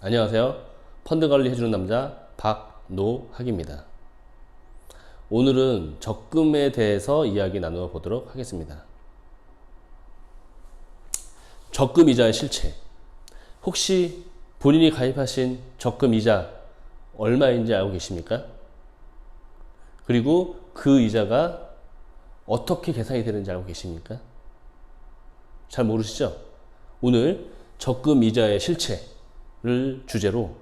안녕하세요. 펀드 관리 해주는 남자 박노학입니다. 오늘은 적금에 대해서 이야기 나누어 보도록 하겠습니다. 적금 이자의 실체. 혹시 본인이 가입하신 적금 이자 얼마인지 알고 계십니까? 그리고 그 이자가 어떻게 계산이 되는지 알고 계십니까? 잘 모르시죠? 오늘 적금 이자의 실체를 주제로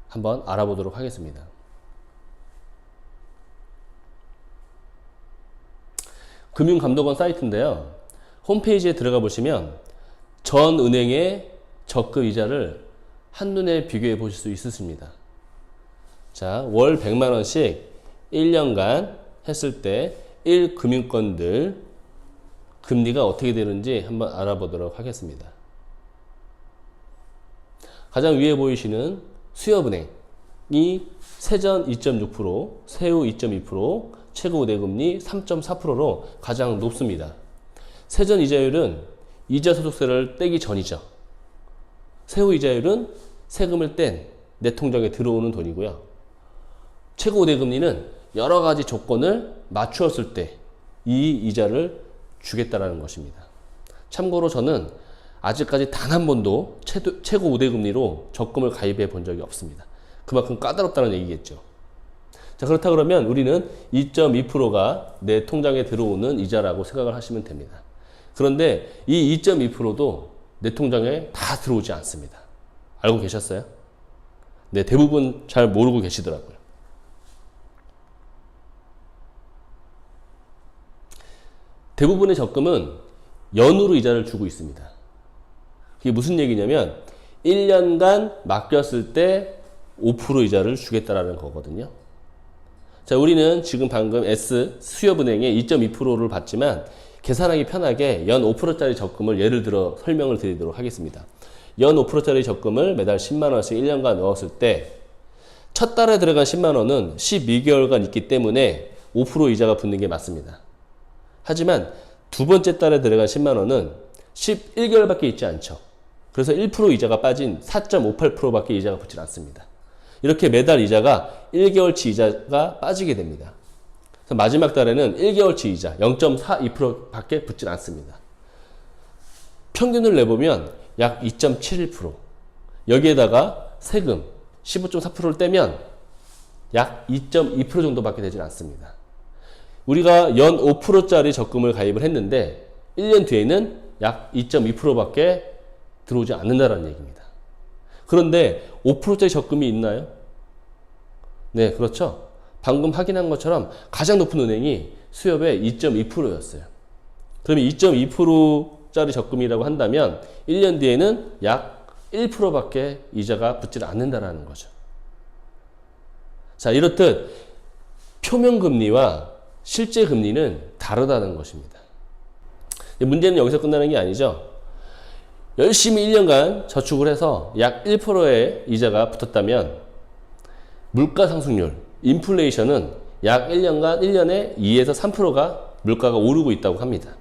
한번 알아보도록 하겠습니다. 금융감독원 사이트인데요. 홈페이지에 들어가 보시면 전 은행의 적금 이자를 한눈에 비교해 보실 수 있으십니다. 자, 월 100만원씩 1년간 했을 때 1금융권들 금리가 어떻게 되는지 한번 알아보도록 하겠습니다. 가장 위에 보이시는 수협은행이 세전 2.6%, 세후 2.2%, 최고 우대금리 3.4%로 가장 높습니다. 세전 이자율은 이자 소득세를 떼기 전이죠. 세후 이자율은 세금을 뗀 내 통장에 들어오는 돈이고요. 최고 우대금리는 여러 가지 조건을 맞추었을 때 이 이자를 주겠다라는 것입니다. 참고로 저는 아직까지 단 한 번도 최고 우대금리로 적금을 가입해 본 적이 없습니다. 그만큼 까다롭다는 얘기겠죠. 자, 그렇다 그러면 우리는 2.2%가 내 통장에 들어오는 이자라고 생각을 하시면 됩니다. 그런데 이 2.2%도 내 통장에 다 들어오지 않습니다. 알고 계셨어요? 네, 대부분 잘 모르고 계시더라고요. 대부분의 적금은 연으로 이자를 주고 있습니다. 그게 무슨 얘기냐면 1년간 맡겼을 때 5% 이자를 주겠다라는 거거든요. 자, 우리는 지금 방금 수협은행의 2.2%를 받지만 계산하기 편하게 연 5%짜리 적금을 예를 들어 설명을 드리도록 하겠습니다. 연 5%짜리 적금을 매달 10만원씩 1년간 넣었을 때 첫 달에 들어간 10만원은 12개월간 있기 때문에 5% 이자가 붙는 게 맞습니다. 하지만 두 번째 달에 들어간 10만원은 11개월밖에 있지 않죠. 그래서 1% 이자가 빠진 4.58%밖에 이자가 붙지 않습니다. 이렇게 매달 이자가 1개월치 이자가 빠지게 됩니다. 그래서 마지막 달에는 1개월치 이자 0.42%밖에 붙지 않습니다. 평균을 내보면 약 2.71%. 여기에다가 세금 15.4%를 떼면 약 2.2% 정도밖에 되지 않습니다. 우리가 연 5%짜리 적금을 가입을 했는데 1년 뒤에는 약 2.2%밖에 들어오지 않는다는 얘기입니다. 그런데 5%짜리 적금이 있나요? 네, 그렇죠. 방금 확인한 것처럼 가장 높은 은행이 수협의 2.2%였어요. 그러면 2.2%짜리 적금이라고 한다면 1년 뒤에는 약 1%밖에 이자가 붙지 않는다는 거죠. 자, 이렇듯 표면금리와 실제 금리는 다르다는 것입니다. 문제는 여기서 끝나는 게 아니죠. 열심히 1년간 저축을 해서 약 1%의 이자가 붙었다면 물가 상승률, 인플레이션은 약 1년간 1년에 2에서 3%가 물가가 오르고 있다고 합니다.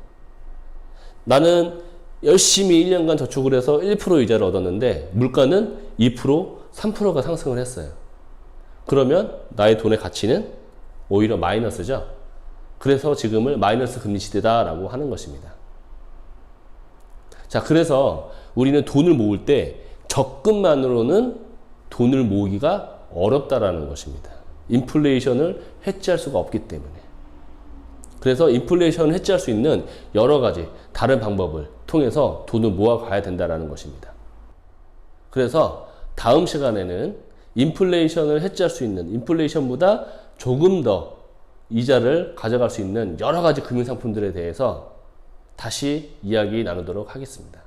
나는 열심히 1년간 저축을 해서 1% 이자를 얻었는데 물가는 2%, 3%가 상승을 했어요. 그러면 나의 돈의 가치는 오히려 마이너스죠. 그래서 지금을 마이너스 금리 시대다라고 하는 것입니다. 자, 그래서 우리는 돈을 모을 때 적금만으로는 돈을 모으기가 어렵다라는 것입니다. 인플레이션을 해치할 수가 없기 때문에. 그래서 인플레이션을 해치할 수 있는 여러 가지 다른 방법을 통해서 돈을 모아가야 된다라는 것입니다. 그래서 다음 시간에는 인플레이션을 해치할 수 있는, 인플레이션보다 조금 더 이자를 가져갈 수 있는 여러 가지 금융상품들에 대해서 다시 이야기 나누도록 하겠습니다.